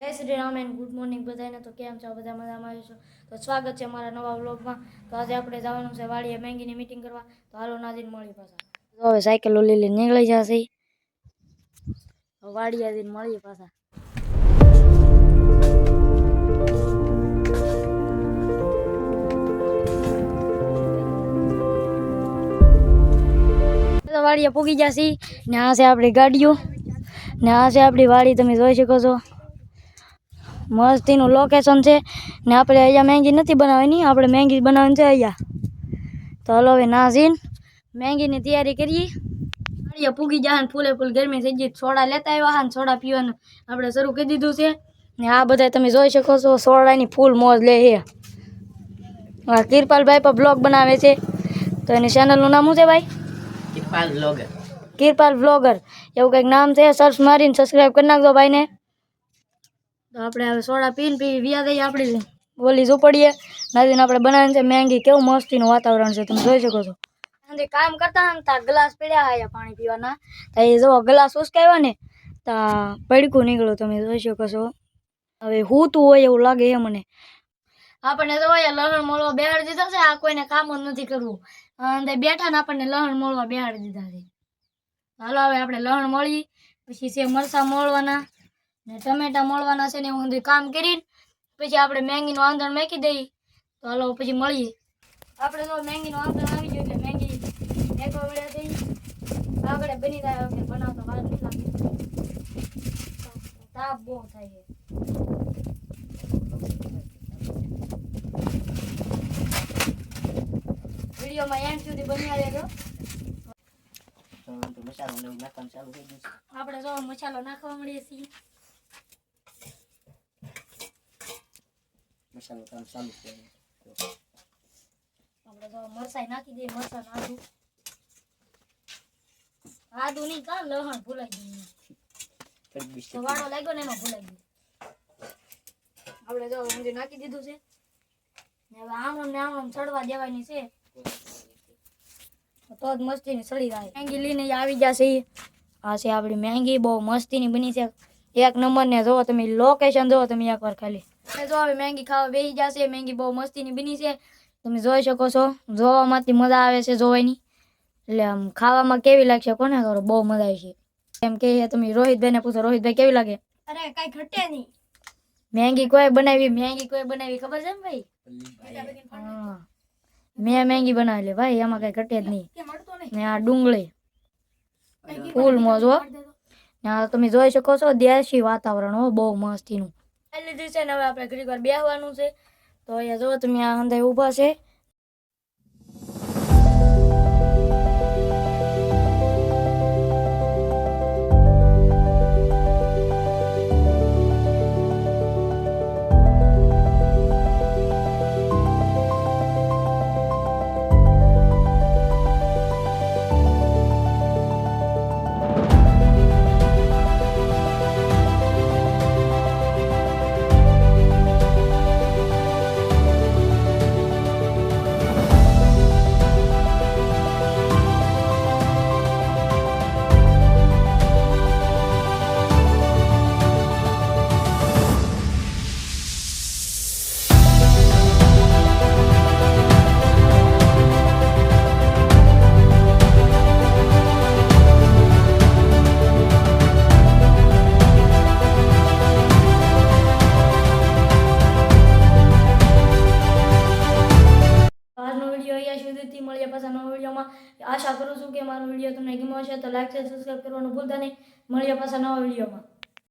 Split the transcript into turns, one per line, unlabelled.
જય Shri Ram and good morning બધાને. તો કેમ છો? બધા મજામાં છો? તો સ્વાગત છે અમારા નવા વ્લોગમાં. તો આજે આપણે જવાનું છે વાડીએ મેંગીની મીટિંગ કરવા. તો હાલો નાજીને મળી પાછા. તો હવે સાયકલ લઈને નીકળી જશે. વાડીએ જઈને મળીએ પાછા. વાડીએ પૂગી જશે ને આ છે આપણી ગાડીઓ ને આ છે આપણી વાડી. તમે જોઈ શકો છો મસ્તીનું લોકેશન છે ને આપણે અહીંયા મેંગી નથી બનાવવાની, આપણે મેંગી બનાવવાની છે અહીંયા. તો હલો હવે નાઝીન મેંગીની તૈયારી કરીએ. અહીંયા પૂગી જાય ફૂલે ફૂલ ગરમી થઈ ગઈ. સોડા લેતા આવ્યા ને સોડા પીવાનું આપણે શરૂ કરી દીધું છે ને આ બધા તમે જોઈ શકો છો સોડાની ફૂલ મોજ લે છે. કિરપાલભાઈ પણ બ્લોગ બનાવે છે. તો એની ચેનલનું નામ શું છે ભાઈ? કિરપાલ વ્લોગર એવું કંઈક નામ છે. સર્ચ મારીને સબસ્ક્રાઈબ કરી નાખજો ભાઈને. તો આપણે હવે સોડા પીને વ્યા દઈએ આપણી ઓલી ઝૂંપડીએ. નાદીને આપણે બનાવીને છે મેંગી. કેવું મસ્તીનું વાતાવરણ છે તમે જોઈ શકો છો. કામ કરતા ને ત્યાં ગ્લાસ પડ્યા આવ્યા પાણી પીવાના. તો એ જો ગ્લાસ ઉસકાવ્યા ને ત્યાં પડકું નીકળ્યું તમે જોઈ શકો છો. હવે હૂતું હોય એવું લાગે છે મને. આપણને તો લહણ મોળવા બેહાડી દીધા છે. આ કોઈને કામ જ નથી કરવું. અંદર બેઠા ને આપણને લહણ મોળવા બેહાડી દીધા છે. હાલો હવે આપણે લહણ મળી પછી છે મરચાં મોળવાના ને ટમેટા મોળવાના છે ને એવું બધું કામ કરીને પછી આપણે મેંગીનું આંધણ મેકી દઈએ. તો હાલો પછી મળીએ. આપણે તો મેંગીનું આંધણ આવી ગયું એટલે મેંગી મેકવા મળ્યા છે. આગળ બની જાય વગર બનાવતો વાર નહીં લાગે. તાપ બહુ થાય છે. વિડીયોમાં એન્ડ સુધી બન્યા રહેજો. આપણે જો મસાલો નાખવા મળીએ છીએ. આપણે તો મરચાઈ નાખી દઈએ. મરચાં આદુ આદુ નહીં કા લહણ ભૂલાઈ ગયું. વાળો લાગ્યો ને એમાં ભૂલાઈ ગયું. આપણે જો ઊંધી નાખી દીધું છે ને હવે આમ ને આમ ચડવા દેવાની છે તો જ મસ્તીની સડી જાય. મેંગી લઈને આવી જશે. આ છે આપણી મેંગી. બહુ મસ્તીની બની છે એક નંબર ને. જોવો તમે લોકેશન જોવો તમે એકવાર ખાલી. જો હવે મેંગી ખાવા બેસી જશે. મેંગી બહુ મસ્તીની બની છે તમે જોઈ શકો છો. જોવામાંથી મજા આવે છે જોવાની. એટલે આમ ખાવામાં કેવી લાગશે કોને કરો બહુ મજા આવે છે. એમ કે તમે રોહિતભાઈને પૂછો. રોહિતભાઈ કેવી લાગે? અરે કઈ ઘટે નહીં. મેંગી કોઈ બનાવી ખબર છે ને ભાઈ? હા મેં મેંગી બનાવી લે ભાઈ. એમાં કઈ ઘટે જ નહીં. ને આ ડુંગળી ફૂલ મોજ હો. તમે જોઈ શકો છો દેશી વાતાવરણ હો બહુ મસ્તીનું. લીધી છે ને હવે આપણે ઘડીક વાર બેસવાનું છે. તો અહીંયા જો તમે આ અંદર ઊભા છે. મળીએ પાછા નવા વિડીયોમાં. આશા કરું છું કે મારો વિડીયો તમને ગમ્યો હશે તો લાઈક શેર સબસ્ક્રાઈબ કરવાનું ભૂલતા નહીં. મળીએ પાછા નવા વિડીયોમાં.